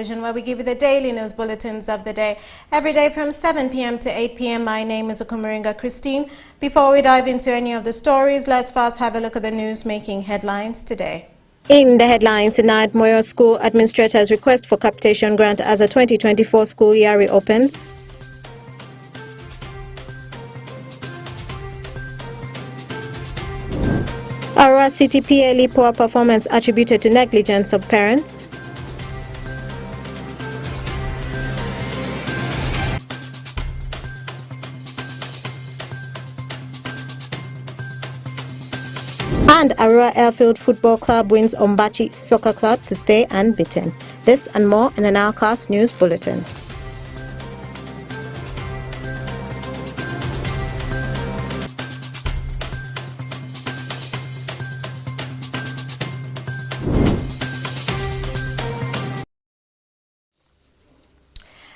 Where we give you the daily news bulletins of the day. Every day from 7 p.m. to 8 p.m. My name is Okumaringa Christine. Before we dive into any of the stories, let's first have a look at the news making headlines today. In the headlines tonight, Moyo School administrators request for capitation grant as the 2024 school year reopens. Arua City PLE poor performance attributed to negligence of parents. And Arua Airfield Football Club wins Ombachi Soccer Club to stay unbeaten. This and more in the NILE CAST News Bulletin.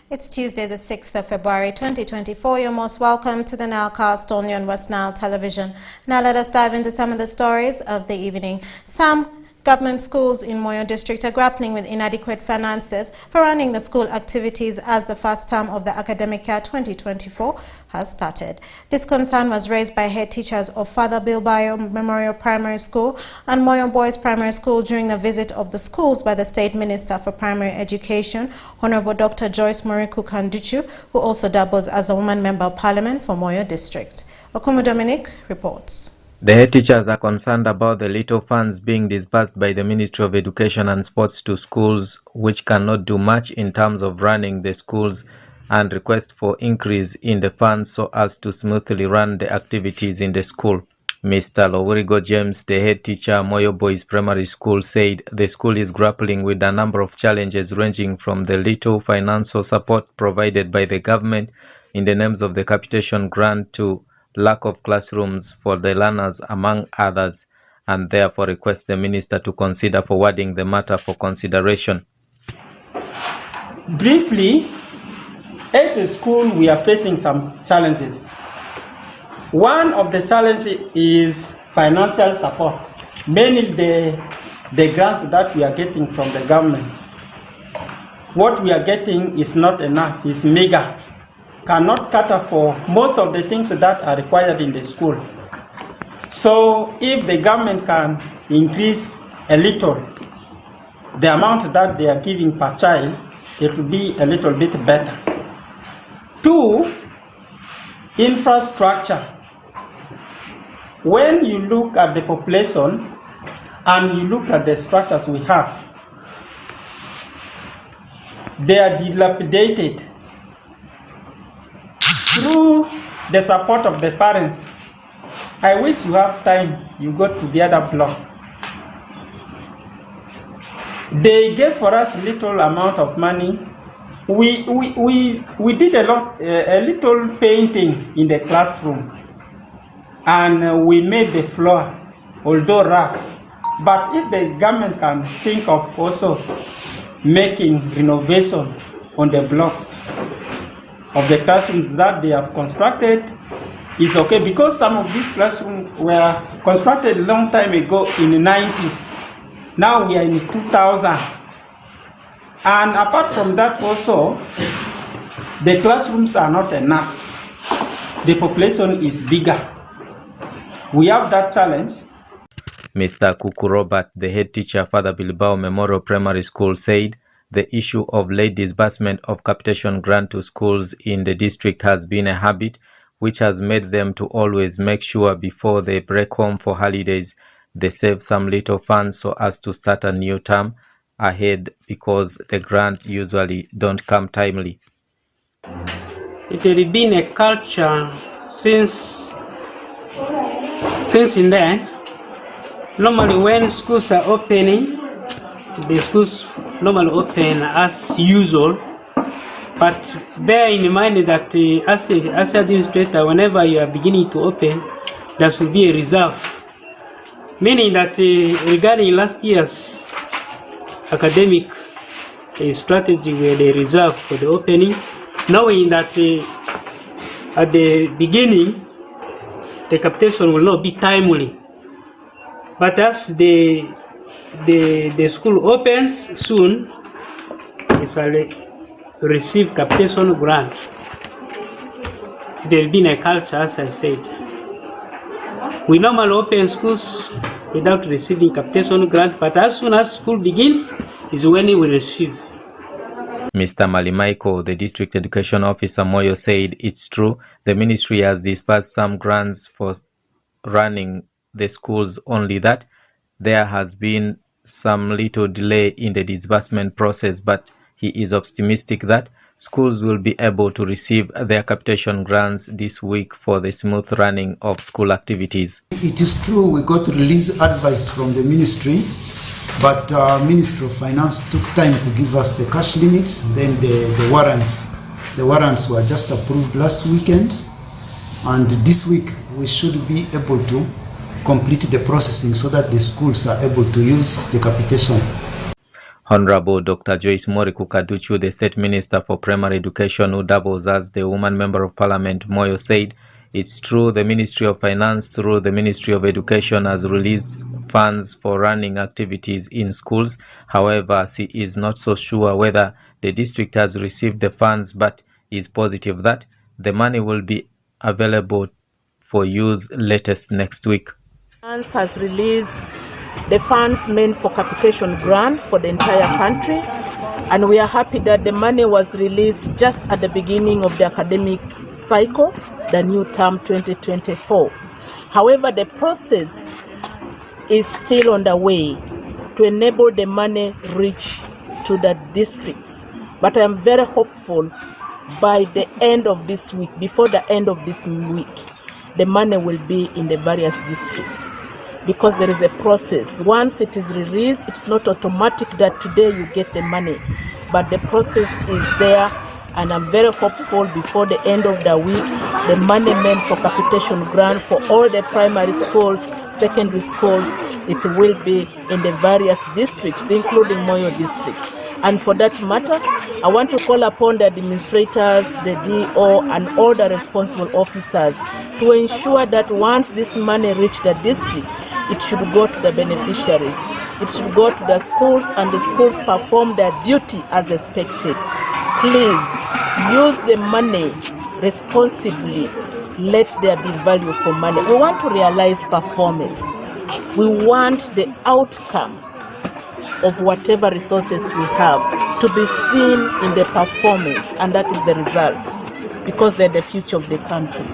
It's Tuesday, the 6th of February, 2024. You're most welcome to the NILE Cast only on West Nile Television. Now let us dive into some of the stories of the evening. Some government schools in Moyo District are grappling with inadequate finances for running the school activities as the first term of the academic year 2024 has started. This concern was raised by head teachers of Father Bilbao Memorial Primary School and Moyo Boys Primary School during the visit of the schools by the State Minister for Primary Education, Honorable Dr. Joyce Moriku Kanduchu, who also doubles as a woman member of Parliament for Moyo District. Okumu Dominic reports. The head teachers are concerned about the little funds being disbursed by the Ministry of Education and Sports to schools, which cannot do much in terms of running the schools, and request for increase in the funds so as to smoothly run the activities in the school. Mr. Lowurigo James, the head teacher at Moyo Boys Primary School, said the school is grappling with a number of challenges ranging from the little financial support provided by the government in the names of the capitation grant to lack of classrooms for the learners, among others, and therefore request the minister to consider forwarding the matter for consideration. Briefly, as a school, we are facing some challenges. One of the challenges is financial support, mainly the grants that we are getting from the government. What we are getting is not enough, it's meager. Cannot cater for most of the things that are required in the school. So if the government can increase a little the amount that they are giving per child, it will be a little bit better. Two, infrastructure. When you look at the population and you look at the structures we have, they are dilapidated. Through the support of the parents, I wish you have time, you go to the other block. They gave for us little amount of money. We did a little painting in the classroom, and we made the floor, although rough. But if the government can think of also making renovation on the blocks of the classrooms that they have constructed, is okay, because some of these classrooms were constructed a long time ago in the 90s. Now we are in 2000. And apart from that also, the classrooms are not enough. The population is bigger. We have that challenge. Mr. Kuku Robert, the head teacher at Father Bilbao Memorial Primary School, said the issue of late disbursement of capitation grant to schools in the district has been a habit which has made them to always make sure before they break home for holidays they save some little funds so as to start a new term ahead, because the grant usually don't come timely. It has been a culture since in then. Normally when schools are opening, the schools normally open as usual, but bear in mind that as administrator, whenever you are beginning to open, there should be a reserve, meaning that regarding last year's academic strategy, where they reserve for the opening, knowing that at the beginning the capitation will not be timely, but as the school opens soon, usually receive capitation grant. There's been a culture, as I said. We normally open schools without receiving capitation grant, but as soon as school begins is when we receive. Mr. Malimaiko, the district education officer Moyo, said it's true the ministry has disbursed some grants for running the schools, only that there has been some little delay in the disbursement process, but he is optimistic that schools will be able to receive their capitation grants this week for the smooth running of school activities. It is true we got release advice from the ministry, but Ministry of Finance took time to give us the cash limits, then the warrants. The warrants were just approved last weekend, and this week we should be able to complete the processing so that the schools are able to use the capitation. Honorable Dr. Joyce Moriku Kaduchu, the State Minister for Primary Education, who doubles as the Woman Member of Parliament, Moyo, said it's true the Ministry of Finance through the Ministry of Education has released funds for running activities in schools. However, she is not so sure whether the district has received the funds, but is positive that the money will be available for use latest next week. Finance has released the funds meant for capitation grant for the entire country, and we are happy that the money was released just at the beginning of the academic cycle, the new term 2024. However, the process is still on the way to enable the money reach to the districts. But I am very hopeful by the end of this week, before the end of this week, the money will be in the various districts, because there is a process. Once it is released, it's not automatic that today you get the money, but the process is there, and I'm very hopeful before the end of the week, the money meant for capitation grant for all the primary schools, secondary schools, it will be in the various districts, including Moyo district. And for that matter, I want to call upon the administrators, the DO, and all the responsible officers to ensure that once this money reaches the district, it should go to the beneficiaries. It should go to the schools, and the schools perform their duty as expected. Please use the money responsibly. Let there be value for money. We want to realize performance. We want the outcome of whatever resources we have to be seen in the performance, and that is the results, because they're the future of the country.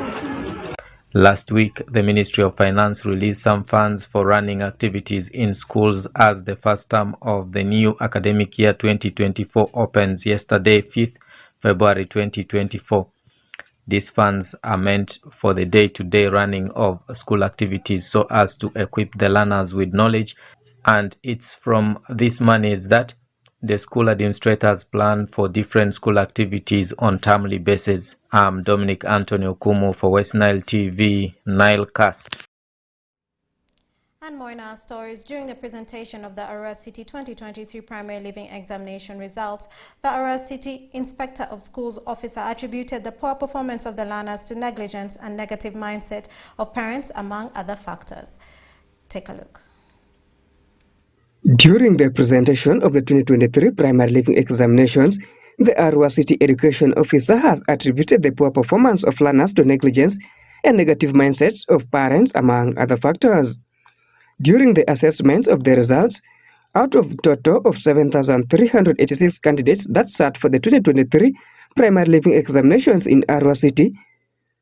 Last week, the Ministry of Finance released some funds for running activities in schools as the first term of the new academic year 2024 opens yesterday, 5th February 2024. These funds are meant for the day-to-day running of school activities so as to equip the learners with knowledge, and it's from these monies that the school administrators plan for different school activities on timely basis. I'm Dominic Antonio Kumu for West Nile TV, NILE CAST. And more in our stories. During the presentation of the Arua City 2023 Primary Living Examination results, the Arua City Inspector of Schools officer attributed the poor performance of the learners to negligence and negative mindset of parents, among other factors. Take a look. During the presentation of the 2023 Primary Living Examinations, the Arua City Education Officer has attributed the poor performance of learners to negligence and negative mindsets of parents, among other factors. During the assessment of the results, out of a total of 7,386 candidates that sat for the 2023 Primary Living Examinations in Arua City,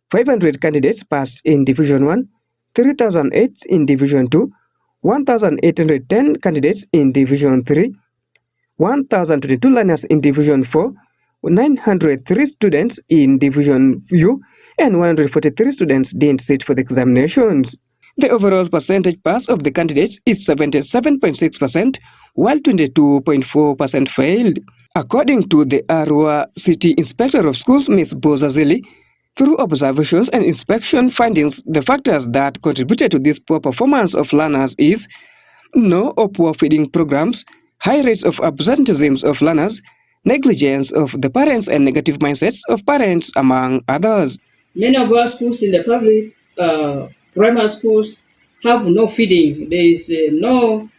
500 candidates passed in Division 1, 3,008 in Division 2, 1,810 candidates in Division 3, 1,022 learners in Division 4, 903 students in Division U, and 143 students didn't sit for the examinations. The overall percentage pass of the candidates is 77.6%, while 22.4% failed. According to the Arua City Inspector of Schools, Ms. Bozazili, through observations and inspection findings, the factors that contributed to this poor performance of learners is no or poor feeding programs, high rates of absenteeism of learners, negligence of the parents, and negative mindsets of parents, among others. Many of our schools in the public primary schools have no feeding. There is no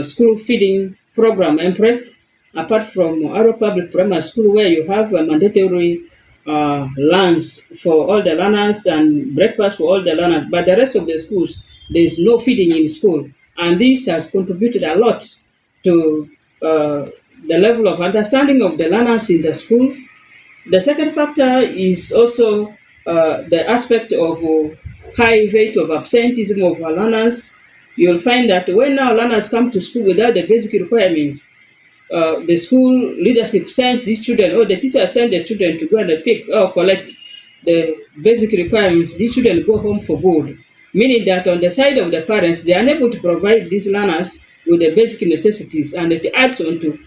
school feeding program in place, apart from our public primary school where you have a mandatory lunch for all the learners and breakfast for all the learners. But the rest of the schools, there is no feeding in school. And this has contributed a lot to the level of understanding of the learners in the school. The second factor is also the aspect of high rate of absenteeism of our learners. You'll find that when our learners come to school without the basic requirements, the school leadership sends these children, or the teacher sends the children to go and pick or collect the basic requirements. These children go home for good, meaning that on the side of the parents, they are unable to provide these learners with the basic necessities, and it adds on to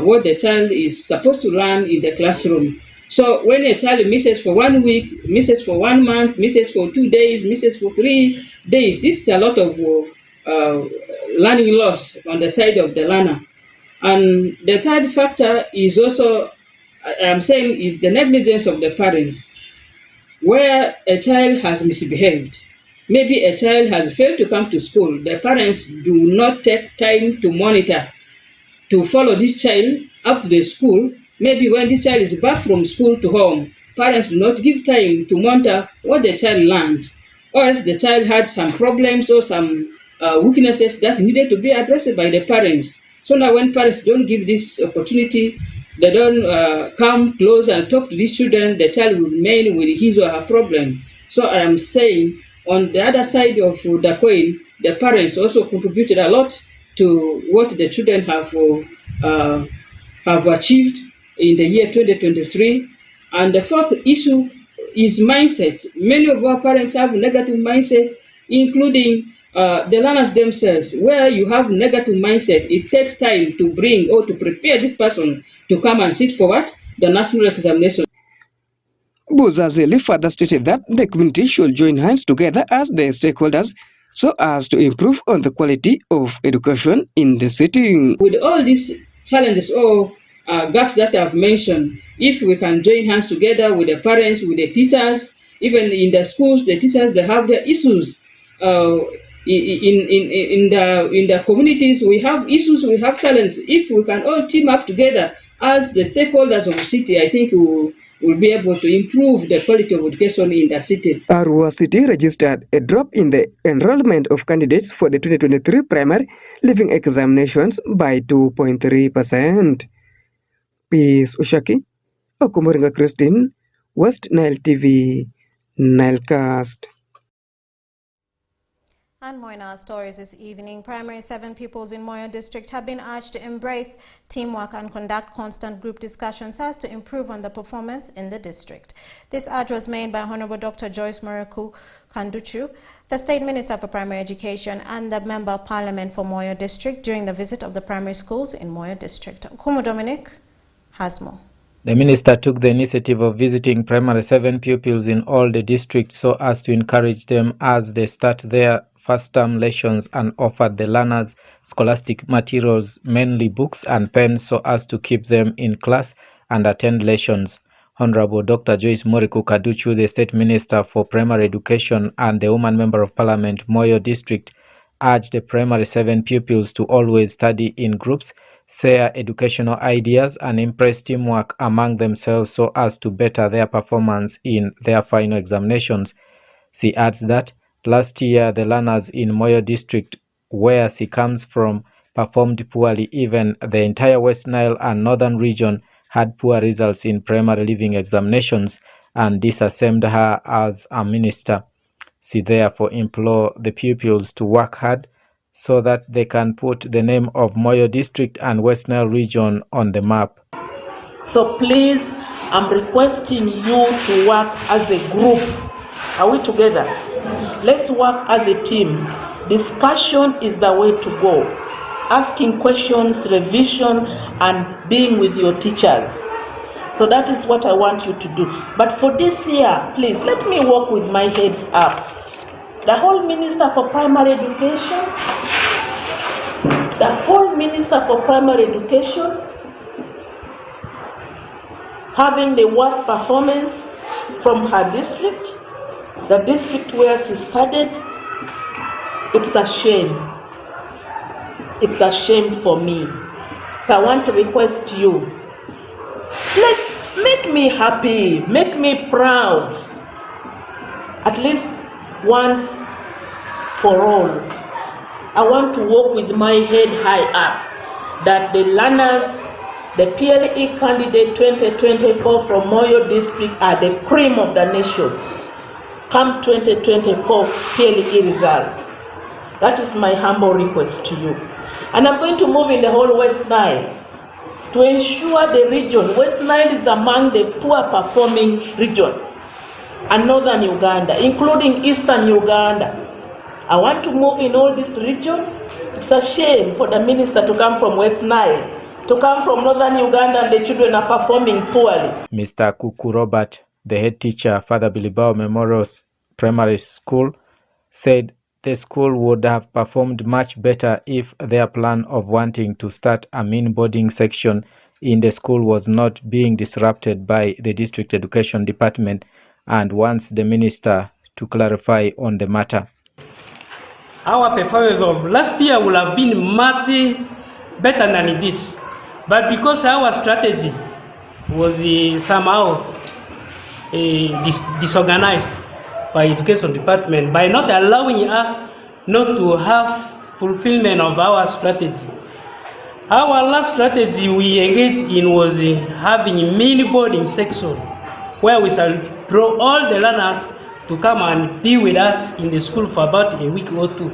what the child is supposed to learn in the classroom. So when a child misses for 1 week, misses for 1 month, misses for 2 days, misses for 3 days, this is a lot of learning loss on the side of the learner. And the third factor is also, I'm saying, is the negligence of the parents, where a child has misbehaved. Maybe a child has failed to come to school. The parents do not take time to monitor, to follow this child up to the school. Maybe when this child is back from school to home, parents do not give time to monitor what the child learned, or else the child had some problems or some weaknesses that needed to be addressed by the parents. So now when parents don't give this opportunity, they don't come close and talk to these children, the child will remain with his or her problem. So I am saying, on the other side of the coin, the parents also contributed a lot to what the children have achieved in the year 2023. And the fourth issue is mindset. Many of our parents have negative mindset, including the learners themselves. Where you have negative mindset, it takes time to bring or to prepare this person to come and sit for what? The national examination. Buzazeli further stated that the community should join hands together as the stakeholders so as to improve on the quality of education in the city. With all these challenges or gaps that I've mentioned, if we can join hands together with the parents, with the teachers, even in the schools, the teachers, they have their issues. In the communities, we have issues, we have challenges. If we can all team up together as the stakeholders of the city, I think we will be able to improve the quality of education in the city. Arua City registered a drop in the enrollment of candidates for the 2023 primary living examinations by 2.3%. Peace Ushaki, Okumoringa Christine, West Nile TV, Nile Cast. And more in our stories this evening. Primary 7 pupils in Moyo District have been urged to embrace teamwork and conduct constant group discussions as to improve on the performance in the district. This urge was made by Honorable Dr. Joyce Muriku Kanduchu, the State Minister for Primary Education and the Member of Parliament for Moyo District during the visit of the primary schools in Moyo District. Kumu Dominic has more. The minister took the initiative of visiting primary 7 pupils in all the districts so as to encourage them as they start their first-term lessons and offered the learners scholastic materials, mainly books and pens, so as to keep them in class and attend lessons. Honorable Dr. Joyce Muriku Kaduchu, the State Minister for Primary Education and the Woman Member of Parliament, Moyo District, urged the primary 7 pupils to always study in groups, share educational ideas and impress teamwork among themselves so as to better their performance in their final examinations. She adds that last year the learners in Moyo District, where she comes from, performed poorly. Even the entire West Nile and Northern region had poor results in primary living examinations and disassembled her as a minister. She therefore implored the pupils to work hard so that they can put the name of Moyo District and West Nile region on the map. So please, I'm requesting you to work as a group. Are we together? Let's work as a team. Discussion is the way to go. Asking questions, revision, and being with your teachers. So that is what I want you to do. But for this year, please, let me walk with my heads up. The whole Minister for Primary Education, having the worst performance from her district, the district where she studied. It's a shame. It's a shame for me. So I want to request you, please make me happy, make me proud, at least once for all. I want to walk with my head high up, that the learners, the PLE candidate 2024 from Moyo district are the cream of the nation. Come 2024 PLE results. That is my humble request to you. And I'm going to move in the whole West Nile to ensure the region. West Nile is among the poor performing region, and northern Uganda, including eastern Uganda. I want to move in all this region. It's a shame for the minister to come from West Nile, to come from northern Uganda, and the children are performing poorly. Mr. Kuku Robert, the head teacher, Father Bilibao Memorial Primary School, said the school would have performed much better if their plan of wanting to start a mean boarding section in the school was not being disrupted by the district education department, and wants the minister to clarify on the matter. Our performance of last year will have been much better than this, but because our strategy was somehow disorganized by education department, by not allowing us not to have fulfillment of our strategy. Our last strategy we engaged in was having mini boarding section, where we shall draw all the learners to come and be with us in the school for about a week or two.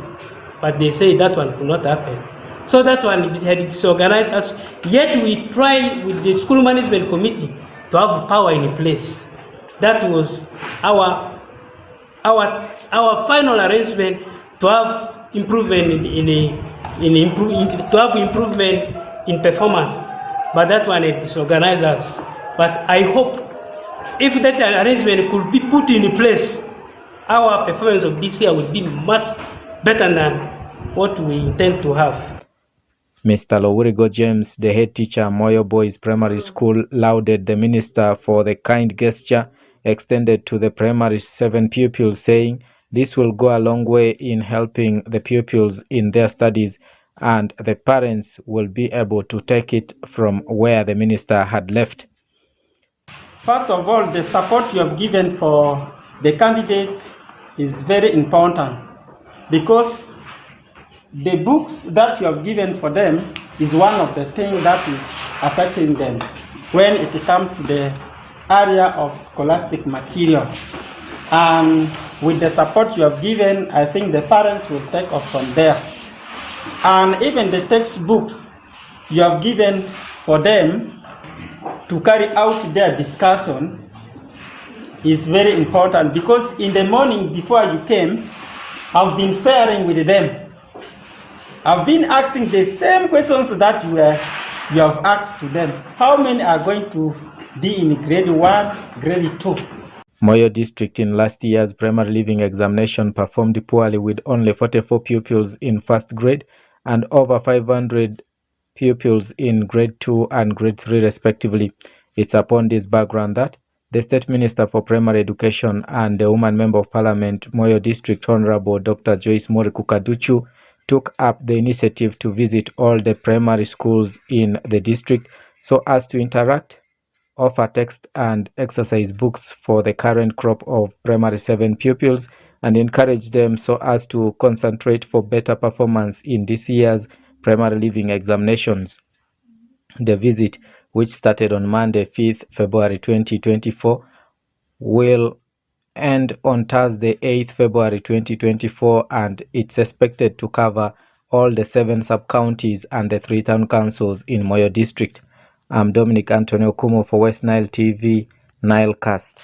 But they say that one could not happen. So that one had disorganized us. Yet we tried with the school management committee to have power in place. That was our final arrangement to have improvement improvement in performance. But that one had disorganized us. But I hope if that arrangement could be put in place, our performance of this year will be much better than what we intend to have. Mr. Lowurigo James, the head teacher, Moyo Boys Primary School, lauded the minister for the kind gesture extended to the primary 7 pupils, saying this will go a long way in helping the pupils in their studies, and the parents will be able to take it from where the minister had left. First of all, the support you have given for the candidates is very important, because the books that you have given for them is one of the things that is affecting them when it comes to the area of scholastic material. And with the support you have given, I think the parents will take off from there. And even the textbooks you have given for them to carry out their discussion is very important, because in the morning before you came, I've been sharing with them. I've been asking the same questions that you have asked to them. How many are going to be in grade 1, grade 2? Moyo district in last year's primary leaving examination performed poorly, with only 44 pupils in first grade and over 500 pupils in grade 2 and grade 3 respectively. It's upon this background that the State Minister for Primary Education and the Woman Member of Parliament, Moyo District Honorable Dr. Joyce Morikukaduchu, took up the initiative to visit all the primary schools in the district so as to interact, offer text and exercise books for the current crop of primary 7 pupils, and encourage them so as to concentrate for better performance in this year's primary leaving examinations. The visit, which started on Monday, 5th February 2024, will end on Thursday, 8th February 2024, and it's expected to cover all the 7 sub-counties and the 3 town councils in Moyo District. I'm Dominic Antonio Kumo for West Nile TV, NILE CAST.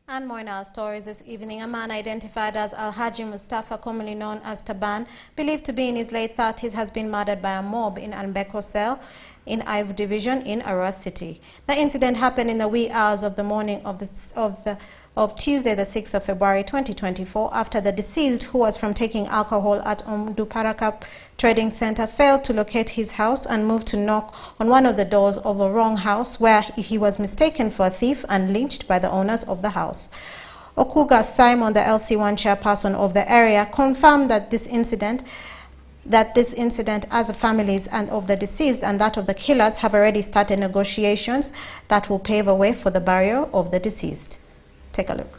And more in our stories this evening. A man identified as Alhaji Mustafa, commonly known as Taban, believed to be in his late 30s, has been murdered by a mob in Anbeko Cell in Ive Division in Arua City. The incident happened in the wee hours of the morning of Tuesday, the 6th of February 2024, after the deceased, who was from taking alcohol at Umduparaka Trading Center, failed to locate his house and moved to knock on one of the doors of a wrong house, where he was mistaken for a thief and lynched by the owners of the house. Okuga Simon, the LC1 chairperson of the area, confirmed that this incident as the families and of the deceased and that of the killers have already started negotiations that will pave a way for the burial of the deceased. Take a look.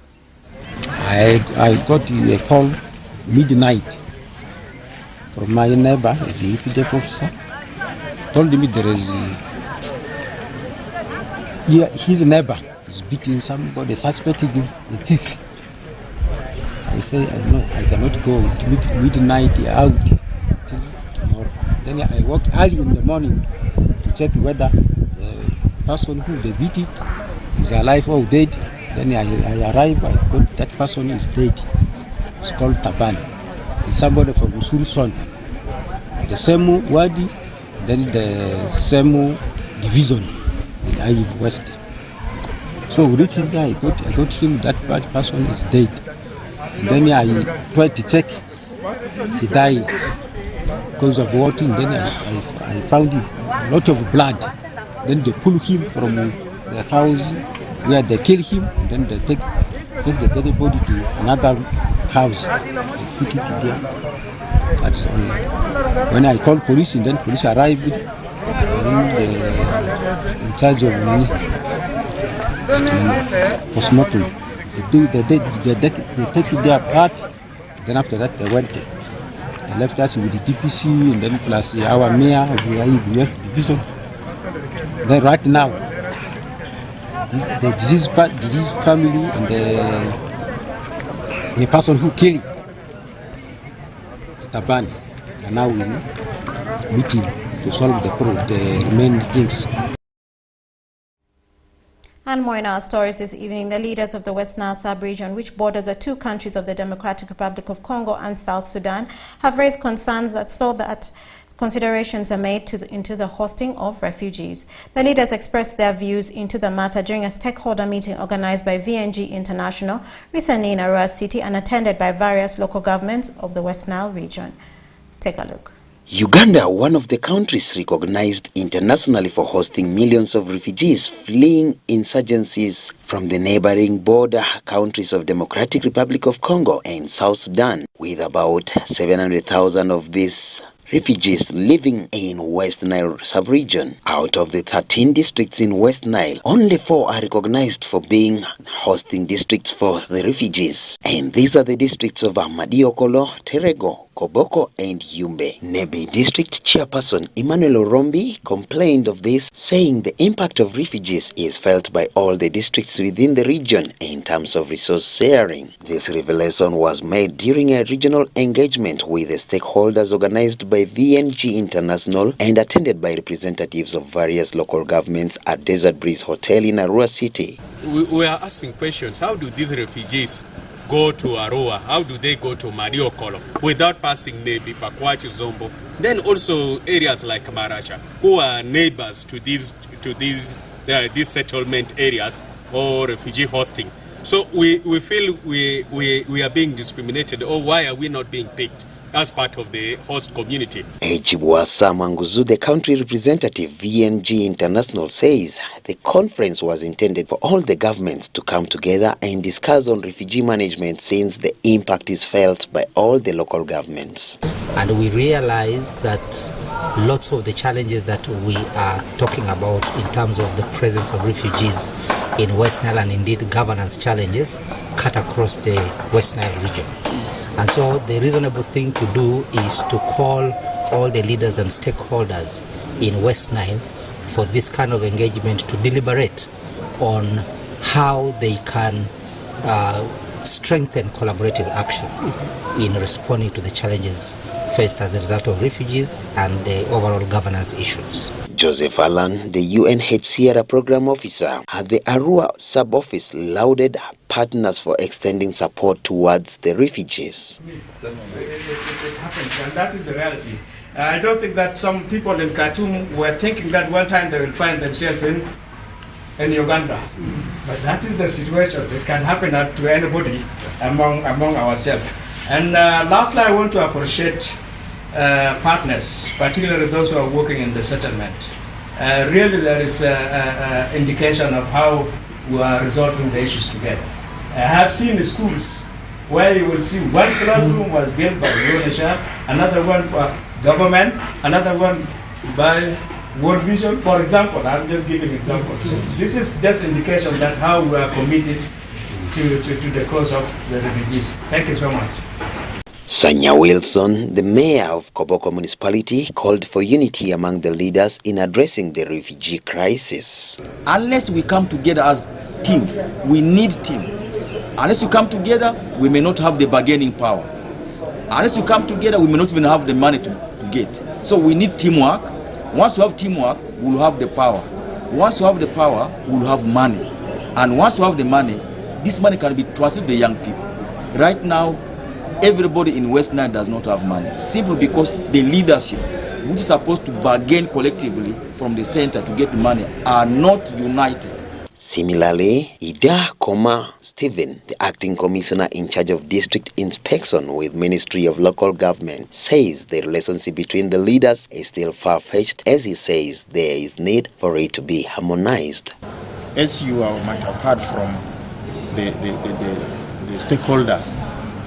I got a call midnight from my neighbor, he's a EPDF officer, told me there is his neighbor is beating somebody, suspected the thief. I say, no, I cannot go midnight out till tomorrow. Then I walk early in the morning to check whether the person who they beat it is alive or dead. Then I arrive, I got that person is dead. It's called Taban. It's somebody from Usurson. The same wadi, then the same division in Ayiv West. So reaching there, I got him, that bad person is dead. And then I tried to check, he died because of water. Then I found a lot of blood. Then they pull him from the house where they kill him. And then they take the dead body to another house. They put it there. That's only. When I called police, and then police arrived in charge of postmortem. They take it there apart. Then after that they went. They left us with the DPC and then plus our mayor of the US division. Then right now, the disease family and the person who killed Tabani are now in meeting to solve the remaining things. And more in our stories this evening, the leaders of the West Nile sub-region, which borders the two countries of the Democratic Republic of Congo and South Sudan, have raised concerns that saw that considerations are made into the hosting of refugees. The leaders expressed their views into the matter during a stakeholder meeting organized by VNG International recently in Arua City and attended by various local governments of the West Nile region. Take a look. Uganda, one of the countries recognized internationally for hosting millions of refugees fleeing insurgencies from the neighboring border countries of Democratic Republic of Congo and South Sudan, with about 700,000 of these refugees living in West Nile sub-region. Out of the 13 districts in West Nile, only 4 are recognized for being hosting districts for the refugees. And these are the districts of Ahmadi-Okolo, Terego, Koboko and Yumbe. Nebi District Chairperson Emmanuel Orombi complained of this, saying the impact of refugees is felt by all the districts within the region in terms of resource sharing. This revelation was made during a regional engagement with the stakeholders organized by VNG International and attended by representatives of various local governments at Desert Breeze Hotel in Arua City. We are asking questions. How do these refugees go to Arua? How do they go to Ahmadi-Okolo without passing Nebi, Pakwachi, Zombo? Then also areas like Marasha, who are neighbors to these settlement areas or refugee hosting. So we feel we are being discriminated, or why are we not being picked as part of the host community? Ejibwasa Manguzu, the country representative VNG International, says the conference was intended for all the governments to come together and discuss on refugee management, since the impact is felt by all the local governments. And we realize that lots of the challenges that we are talking about in terms of the presence of refugees in West Nile, and indeed governance challenges, cut across the West Nile region. And so the reasonable thing to do is to call all the leaders and stakeholders in West Nile for this kind of engagement to deliberate on how they can strengthen collaborative action in responding to the challenges faced as a result of refugees and the overall governance issues. Joseph Allen, the UNHCR program officer at the Arua sub-office, lauded partners for extending support towards the refugees. It happens, and that is the reality. I don't think that some people in Khartoum were thinking that one time they will find themselves in Uganda. But that is the situation. It can happen to anybody among ourselves. And lastly, I want to appreciate partners, particularly those who are working in the settlement. Really, there is an indication of how we are resolving the issues together. I have seen the schools where you will see one classroom was built by UNHCR, another one for government, another one by World Vision. For example, I'm just giving examples. This is just indication that how we are committed to the cause of the refugees. Thank you so much. Sanya Wilson, the mayor of Koboko municipality, called for unity among the leaders in addressing the refugee crisis. Unless we come together as team, we need team. Unless you come together, we may not have the bargaining power. Unless you come together, we may not even have the money to get. So we need teamwork. Once you have teamwork, we'll have the power. Once you have the power, we'll have money. And once you have the money, this money can be trusted to the young people. Right now, everybody in West Nile does not have money, simply because the leadership, which is supposed to bargain collectively from the center to get money, are not united. Similarly, Ida Koma Stephen, the acting commissioner in charge of district inspection with Ministry of Local Government, says the relationship between the leaders is still far-fetched, as he says there is need for it to be harmonized. As you might have heard from the stakeholders,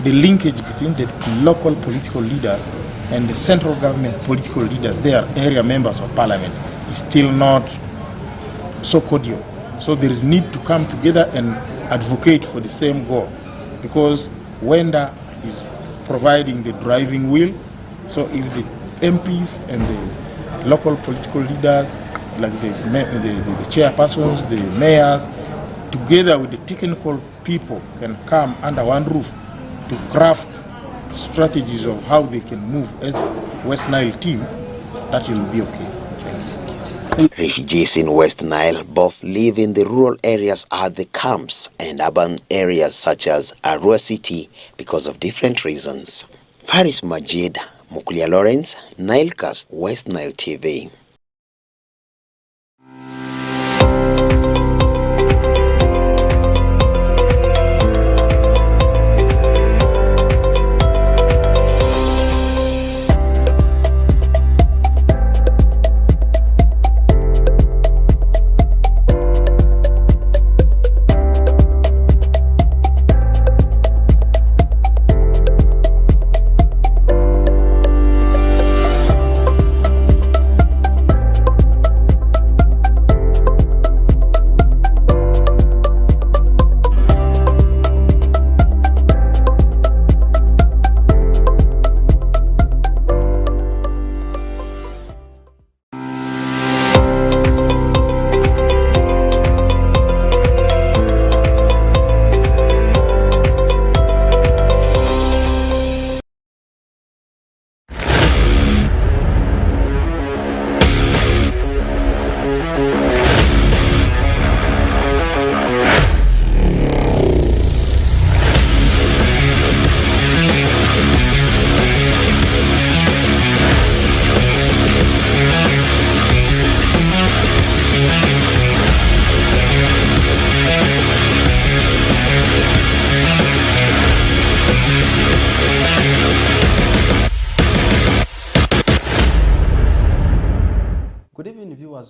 the linkage between the local political leaders and the central government political leaders, they are area members of parliament, is still not so cordial. So there is need to come together and advocate for the same goal, because WENDA is providing the driving wheel. So if the MPs and the local political leaders, like the chairpersons, the mayors, together with the technical people, can come under one roof to craft strategies of how they can move as West Nile team, that will be okay. Refugees in West Nile both live in the rural areas at the camps and urban areas such as Arua City because of different reasons. Faris Majid, Mukulia Lawrence, Nile Cast, West Nile TV.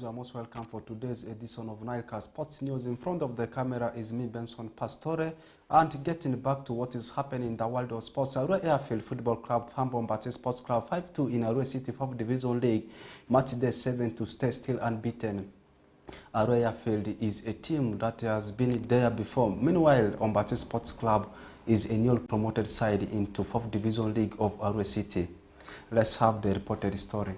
You are most welcome for today's edition of Nile Cast Sports News. In front of the camera is me, Benson Pastore, and getting back to what is happening in the world of sports. Arua Airfield Football Club, Thambombache Sports Club 5-2 in Arua City 4th Division League, match day 7 to stay still unbeaten. Arua Airfield is a team that has been there before. Meanwhile, Ombache Sports Club is a newly promoted side into 4th Division League of Arua City. Let's have the reported story.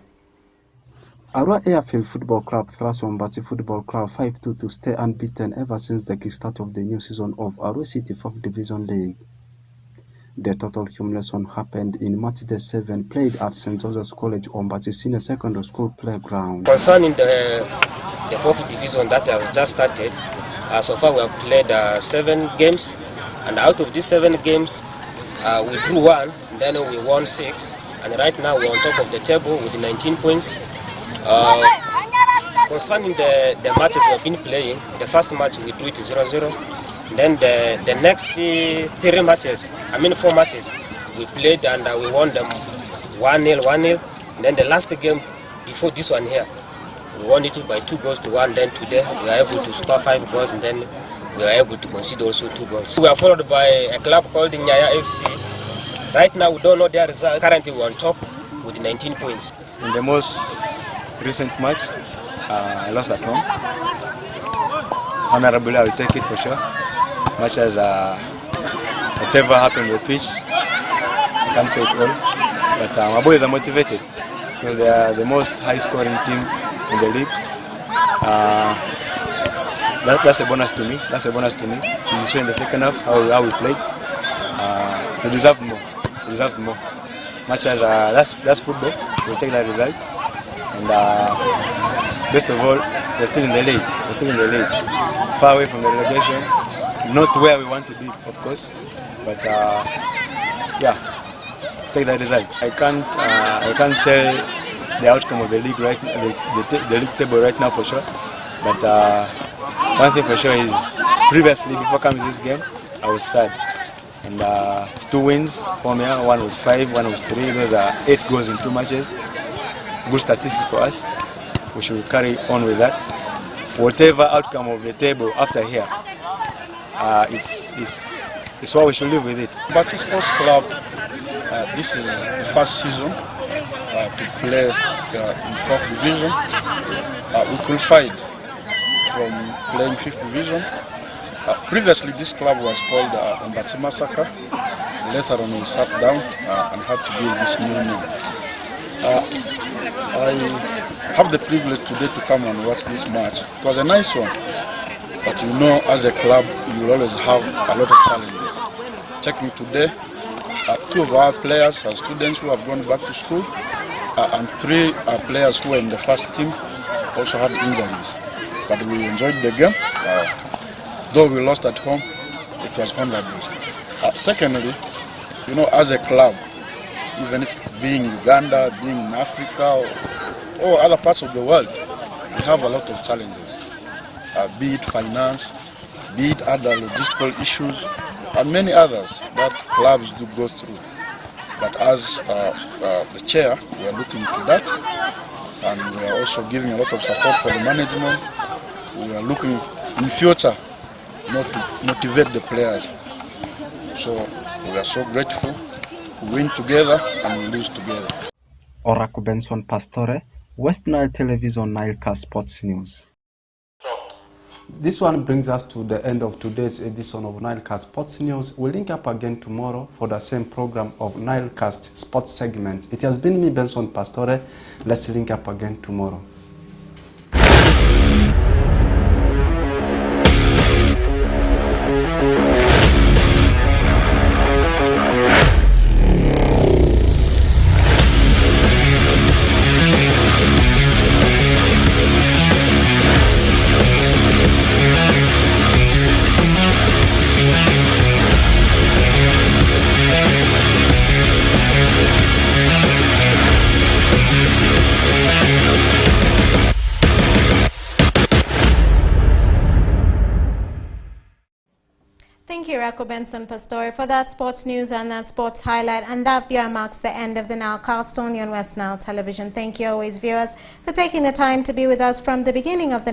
Arua Airfield Football Club thrust Ombache Football Club 5-2 to stay unbeaten ever since the kickstart of the new season of Arua City 4th Division League. The total humiliation happened in match day 7 played at St. Joseph's College Ombache Senior Secondary School playground. Concerning the 4th Division that has just started, so far we have played 7 games, and out of these 7 games, we drew 1, then we won 6, and right now we're on top of the table with 19 points. Concerning the matches we have been playing, the first match we drew it 0-0. Then the next 4 matches, we played and we won them 1-0. Then the last game before this one here, we won it by 2-1. Then today we are able to score 5 goals, and then we were able to concede also 2 goals. We are followed by a club called NILE FC. Right now we don't know their result. Currently we're on top with 19 points. In the most recent match, I lost at home. Honorably, I will take it for sure. Much as whatever happened with the pitch, I can't say it all. But my boys are motivated. You know, they are the most high-scoring team in the league. That's a bonus to me. That's a bonus to me. You saw in the second half how we played. We deserved more. We deserved more. Much as that's football. We'll take that result. And best of all, we're still in the league. We're still in the league. Far away from the relegation. Not where we want to be, of course. But yeah, take that result. I can't tell the outcome of the league right now, the league table right now for sure. But one thing for sure is previously, before coming to this game, I was third. And 2 wins for me. One was 5, one was 3. Those are 8 goals in 2 matches. Good statistics for us. We should carry on with that. Whatever outcome of the table after here, it's what we should live with it. Bati Sports Club, this is the first season to play in 4th division. We qualified from playing 5th division. Previously, this club was called Mbati Masaka. Later on, we sat down and had to build this new name. I have the privilege today to come and watch this match. It was a nice one, but you know, as a club, you will always have a lot of challenges. Checking today, 2 of our players are students who have gone back to school, and 3 are players who were in the first team also had injuries. But we enjoyed the game. Though we lost at home, it was honorable. Secondly, you know, as a club, even if being in Uganda, being in Africa, or other parts of the world, we have a lot of challenges. Be it finance, be it other logistical issues, and many others that clubs do go through. But as the chair, we are looking into that, and we are also giving a lot of support for the management. We are looking in future not to motivate the players. So we are so grateful. We win together and we lose together. Oraku Benson Pastore, West Nile Television, Nile Cast Sports News. This one brings us to the end of today's edition of Nile Cast Sports News. We'll link up again tomorrow for the same program of Nile Cast Sports segment. It has been me, Benson Pastore. Let's link up again tomorrow. Thank you, Rako Benson Pastore, for that sports news and that sports highlight. And that, viewer, marks the end of the NILE Cast on West Nile Television. Thank you always, viewers, for taking the time to be with us from the beginning of the